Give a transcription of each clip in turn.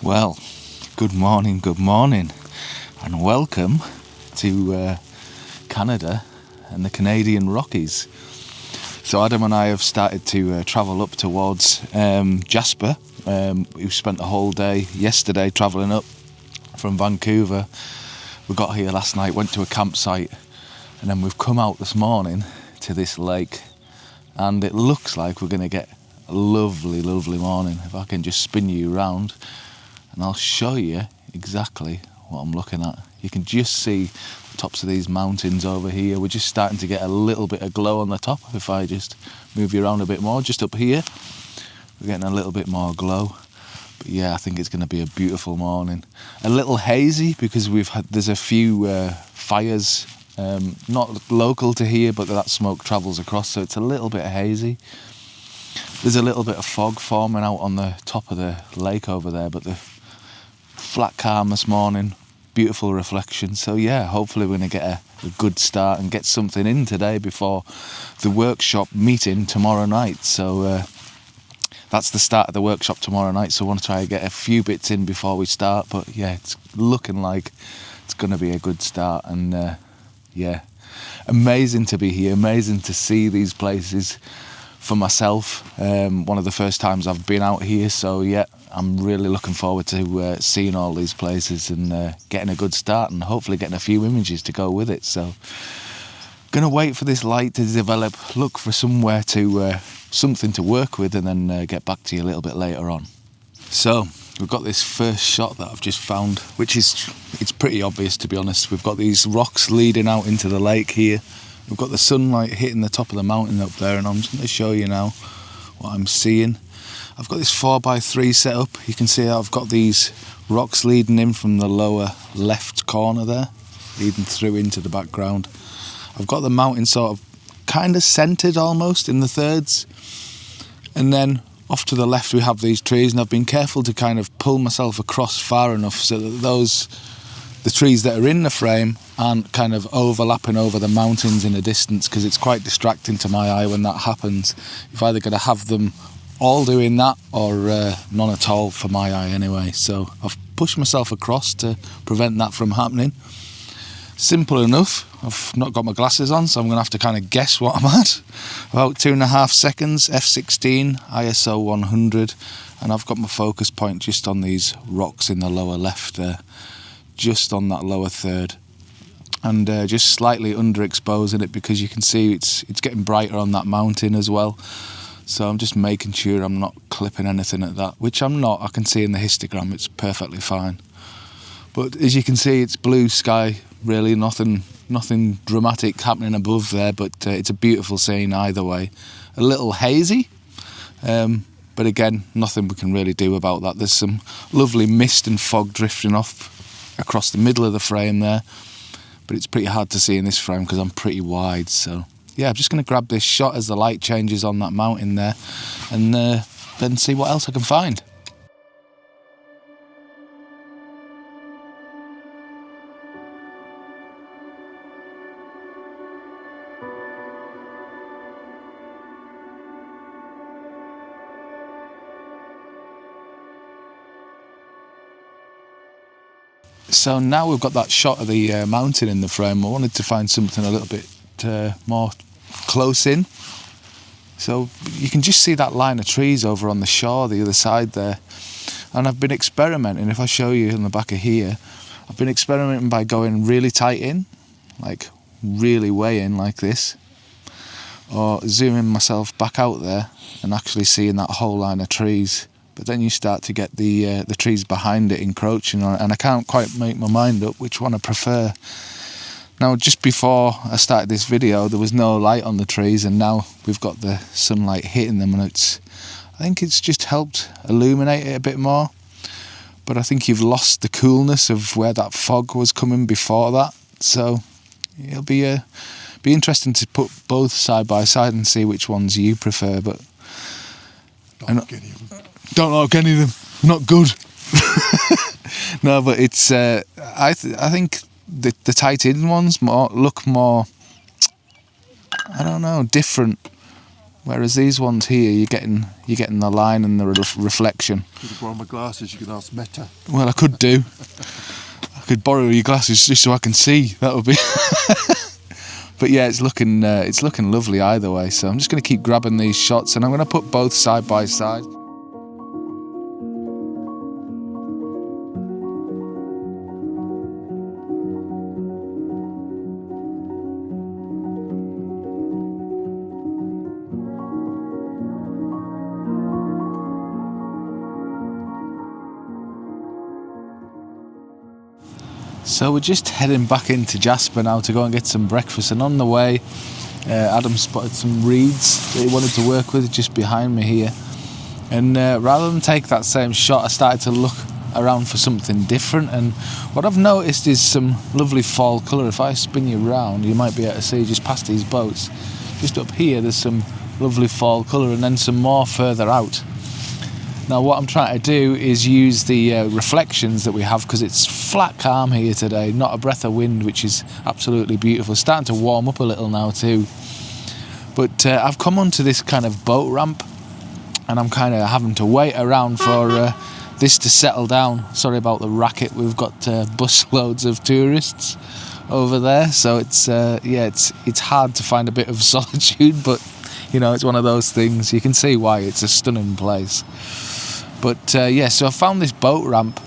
Well, good morning, and welcome to Canada and the Canadian Rockies. So Adam and I have started to travel up towards Jasper. We spent the whole day yesterday travelling up from Vancouver. We got here last night, went to a campsite, and then we've come out this morning to this lake, and it looks like we're going to get a lovely morning. If I can just spin you around and I'll show you exactly what I'm looking at. You can just see the tops of these mountains over here. We're just starting to get a little bit of glow on the top. If I just move you around a bit more, just up here, we're getting a little bit more glow. But yeah, I think it's going to be a beautiful morning. A little hazy because there's a few fires, not local to here, but that smoke travels across, so it's a little bit hazy. There's a little bit of fog forming out on the top of the lake over there, but the flat calm this morning, beautiful reflection. So yeah, hopefully we're going to get a good start and get something in today before the workshop meeting tomorrow night. So that's the start of the workshop tomorrow night, so I want to try and get a few bits in before we start. But yeah, it's looking like it's going to be a good start, and yeah, amazing to be here, amazing to see these places for myself. One of the first times I've been out here, so yeah, I'm really looking forward to seeing all these places and getting a good start and hopefully getting a few images to go with it. So gonna wait for this light to develop, look for somewhere to something to work with, and then get back to you a little bit later on. So we've got this first shot that I've just found, which it's pretty obvious, to be honest. We've got these rocks leading out into the lake here. We've got the sunlight hitting the top of the mountain up there, and I'm just going to show you now what I'm seeing. I've got this 4x3 set up. You can see I've got these rocks leading in from the lower left corner there, leading through into the background. I've got the mountain sort of kind of centred almost in the thirds, and then off to the left we have these trees, and I've been careful to kind of pull myself across far enough so that the trees that are in the frame aren't kind of overlapping over the mountains in a distance, because it's quite distracting to my eye when that happens. You've either got to have them all doing that or none at all, for my eye anyway. So I've pushed myself across to prevent that from happening. Simple enough. I've not got my glasses on, so I'm going to have to kind of guess what I'm at. About 2.5 seconds, f16, ISO 100, and I've got my focus point just on these rocks in the lower left there, just on that lower third, and just slightly underexposing it because you can see it's getting brighter on that mountain as well. So I'm just making sure I'm not clipping anything at that, which I'm not. I can see in the histogram it's perfectly fine. But as you can see, it's blue sky, really, nothing dramatic happening above there, but it's a beautiful scene either way. A little hazy, but again, nothing we can really do about that. There's some lovely mist and fog drifting off across the middle of the frame there, but it's pretty hard to see in this frame because I'm pretty wide. So yeah, I'm just going to grab this shot as the light changes on that mountain there, and then see what else I can find. So now we've got that shot of the mountain in the frame, I wanted to find something a little bit more close in. So you can just see that line of trees over on the shore, the other side there. And I've been experimenting, if I show you in the back of here, I've been experimenting by going really tight in, like really way in like this, or zooming myself back out there and actually seeing that whole line of trees. But then you start to get the trees behind it encroaching on it, and I can't quite make my mind up which one I prefer. Now, just before I started this video, there was no light on the trees, and now we've got the sunlight hitting them, and I think it's just helped illuminate it a bit more. But I think you've lost the coolness of where that fog was coming before that. So it'll be interesting to put both side by side and see which ones you prefer. But don't like any of them. Not good. No, but it's. I think the tight in ones look more. I don't know, different. Whereas these ones here, you're getting the line and the reflection. Could you borrow my glasses? You could ask Meta. Well, I could do. I could borrow your glasses just so I can see. That would be. But yeah, it's looking lovely either way. So I'm just going to keep grabbing these shots, and I'm going to put both side by side. So we're just heading back into Jasper now to go and get some breakfast, and on the way Adam spotted some reeds that he wanted to work with just behind me here, and rather than take that same shot, I started to look around for something different, and what I've noticed is some lovely fall colour. If I spin you around, you might be able to see just past these boats, just up here there's some lovely fall colour, and then some more further out. Now what I'm trying to do is use the reflections that we have, because it's flat calm here today, not a breath of wind, which is absolutely beautiful. It's starting to warm up a little now too. But I've come onto this kind of boat ramp, and I'm kind of having to wait around for this to settle down. Sorry about the racket, we've got bus loads of tourists over there, so it's hard to find a bit of solitude, but you know, it's one of those things. You can see why it's a stunning place. But so I found this boat ramp,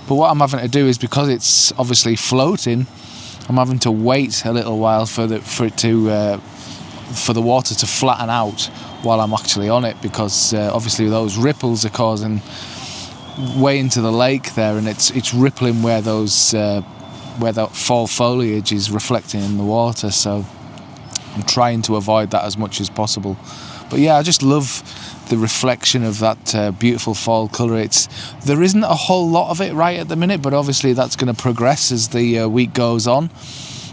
but what I'm having to do is, because it's obviously floating, I'm having to wait a little while for the water to flatten out while I'm actually on it, because obviously those ripples are causing way into the lake there, and it's rippling where that fall foliage is reflecting in the water. So I'm trying to avoid that as much as possible. But yeah, I just love the reflection of that beautiful fall colour. There isn't a whole lot of it right at the minute, but obviously that's going to progress as the week goes on.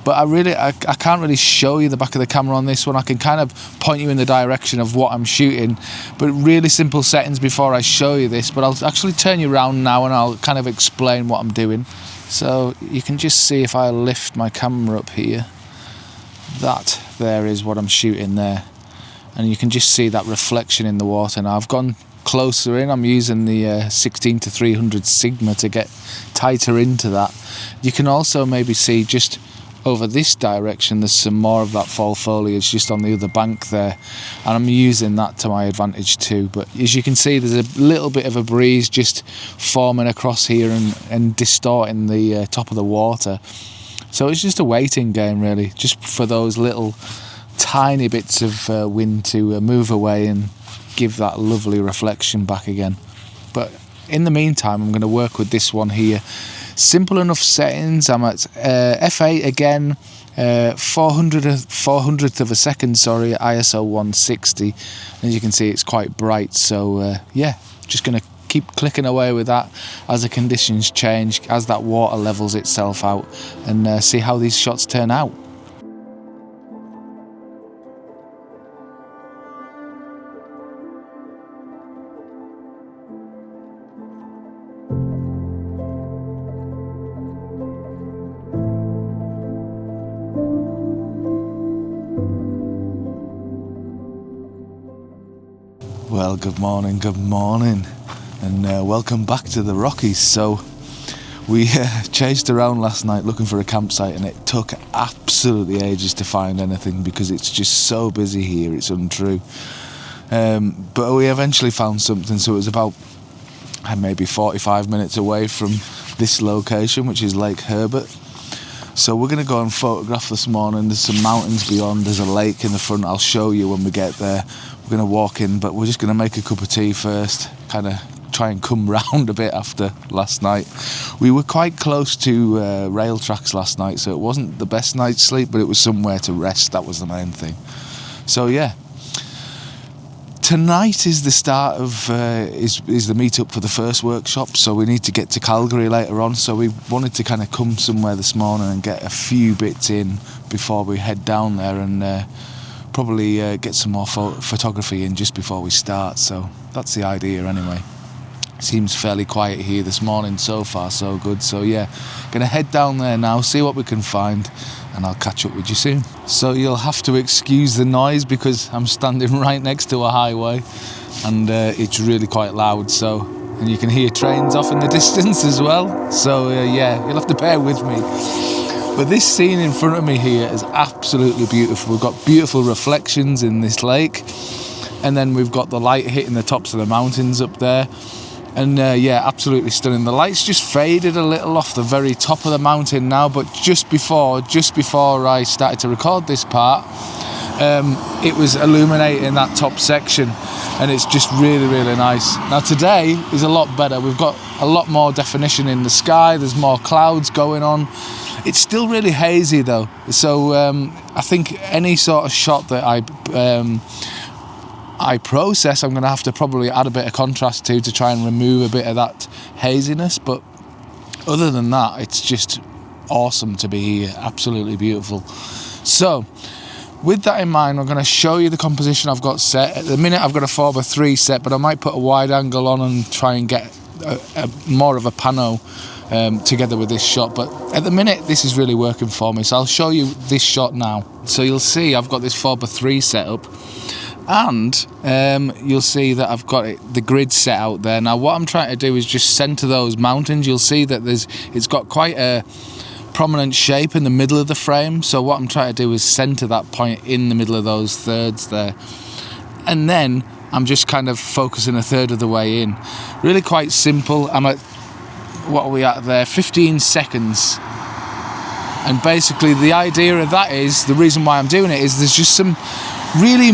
But I can't really show you the back of the camera on this one. I can kind of point you in the direction of what I'm shooting, but really simple settings before I show you this. But I'll actually turn you around now and I'll kind of explain what I'm doing. So you can just see, if I lift my camera up here, that there is what I'm shooting there. And you can just see that reflection in the water. Now I've gone closer in. I'm using the 16-300 Sigma to get tighter into that. You can also maybe see just over this direction there's some more of that fall foliage just on the other bank there, and I'm using that to my advantage too. But as you can see, there's a little bit of a breeze just forming across here and distorting the top of the water. So it's just a waiting game really, just for those little tiny bits of wind to move away and give that lovely reflection back again. But in the meantime, I'm going to work with this one here. Simple enough settings. I'm at f8 again, 400th of a second, ISO 160. As you can see, it's quite bright, so just going to keep clicking away with that as the conditions change, as that water levels itself out, and see how these shots turn out. Well, good morning, and welcome back to the Rockies. So we chased around last night looking for a campsite, and it took absolutely ages to find anything because it's just so busy here, it's untrue. But we eventually found something, so it was about maybe 45 minutes away from this location, which is Lake Herbert. So we're going to go and photograph this morning. There's some mountains beyond, there's a lake in the front. I'll show you when we get there. We're going to walk in, but we're just going to make a cup of tea first, kind of try and come round a bit after last night. We were quite close to rail tracks last night, so it wasn't the best night's sleep, but it was somewhere to rest. That was the main thing. So yeah, tonight is the start of is the meet-up for the first workshop, so we need to get to Calgary later on. So we wanted to kind of come somewhere this morning and get a few bits in before we head down there, and probably get some more photography in just before we start. So that's the idea anyway. Seems fairly quiet here this morning, so far so good. So yeah, gonna head down there now, see what we can find, and I'll catch up with you soon. So you'll have to excuse the noise because I'm standing right next to a highway, and it's really quite loud, and you can hear trains off in the distance as well. So yeah, you'll have to bear with me. But this scene in front of me here is absolutely beautiful. We've got beautiful reflections in this lake, and then we've got the light hitting the tops of the mountains up there. And yeah, absolutely stunning. The light's just faded a little off the very top of the mountain now, but just before I started to record this part, it was illuminating that top section, and it's just really, really nice. Now today is a lot better. We've got a lot more definition in the sky. There's more clouds going on. It's still really hazy though, so I think any sort of shot that I process, I'm going to have to probably add a bit of contrast to try and remove a bit of that haziness. But other than that, it's just awesome to be here. Absolutely beautiful. So with that in mind, I'm going to show you the composition I've got set. At the minute I've got a 4x3 set, but I might put a wide angle on and try and get a more of a pano together with this shot. But at the minute this is really working for me, so I'll show you this shot now. So you'll see I've got this 4x3 set up, and you'll see that I've got the grid set out there. Now what I'm trying to do is just centre those mountains. You'll see that it's got quite a prominent shape in the middle of the frame, so what I'm trying to do is centre that point in the middle of those thirds there, and then I'm just kind of focusing a third of the way in. Really quite simple. I'm at, what are we at there, 15 seconds. And basically the idea of that is, the reason why I'm doing it is there's just some really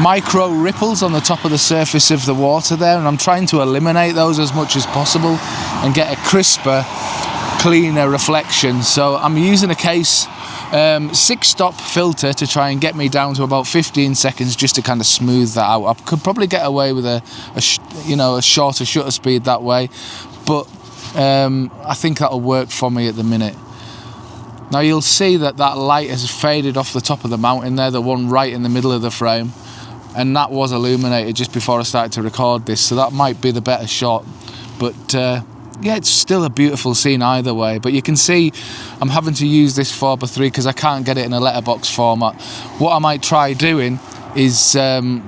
micro ripples on the top of the surface of the water there, and I'm trying to eliminate those as much as possible and get a crisper, cleaner reflection. So I'm using a case 6-stop filter to try and get me down to about 15 seconds just to kind of smooth that out. I could probably get away with a shorter shutter speed that way, but I think that'll work for me at the minute. Now you'll see that light has faded off the top of the mountain there, the one right in the middle of the frame, and that was illuminated just before I started to record this, so that might be the better shot. But yeah, it's still a beautiful scene either way. But you can see I'm having to use this 4x3 because I can't get it in a letterbox format. What I might try doing is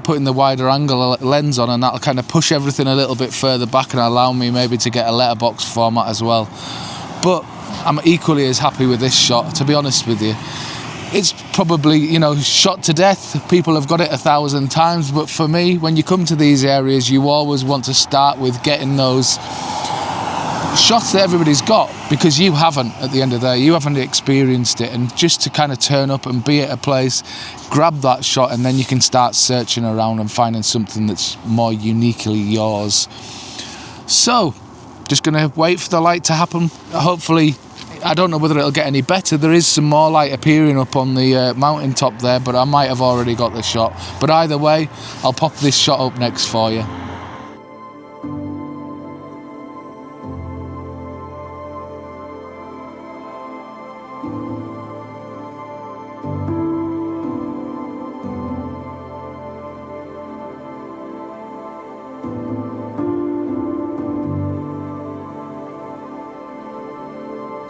putting the wider angle lens on, and that'll kind of push everything a little bit further back and allow me maybe to get a letterbox format as well. But I'm equally as happy with this shot, to be honest with you. It's probably, shot to death. People have got it 1,000 times, but for me, when you come to these areas, you always want to start with getting those shots that everybody's got, because you haven't, at the end of the day, you haven't experienced it, and just to kind of turn up and be at a place, grab that shot, and then you can start searching around and finding something that's more uniquely yours. So just gonna wait for the light to happen. Hopefully, I don't know whether it'll get any better. There is some more light appearing up on the mountain top there, but I might have already got the shot. But either way, I'll pop this shot up next for you.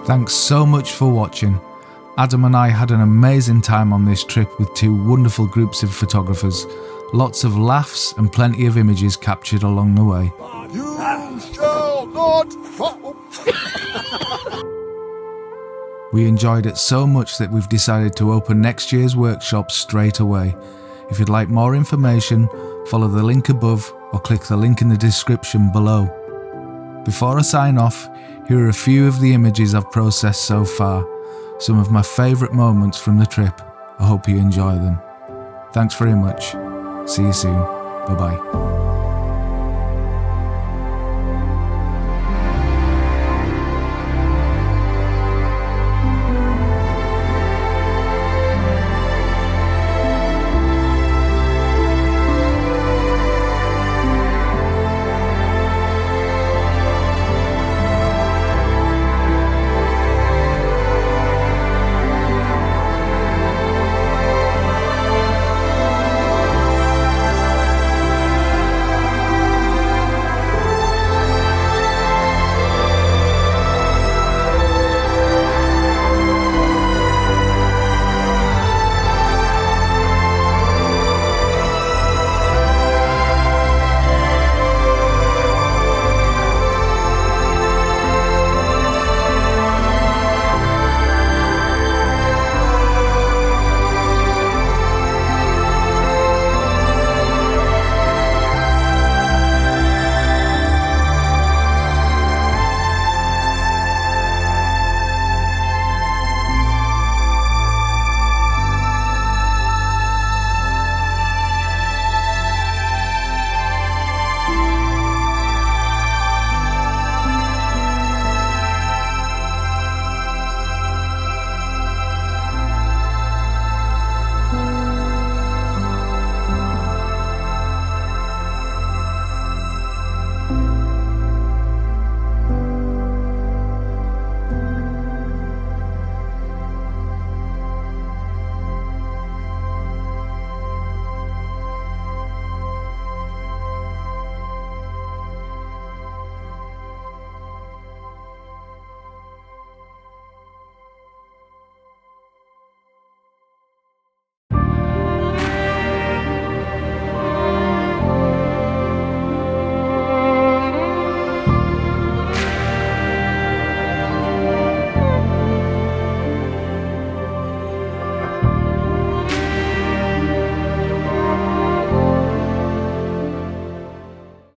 Thanks so much for watching. Adam and I had an amazing time on this trip with two wonderful groups of photographers. Lots of laughs and plenty of images captured along the way. You shall not fall. We enjoyed it so much that we've decided to open next year's workshop straight away. If you'd like more information, follow the link above or click the link in the description below. Before I sign off, here are a few of the images I've processed so far, some of my favourite moments from the trip. I hope you enjoy them. Thanks very much. See you soon. Bye bye.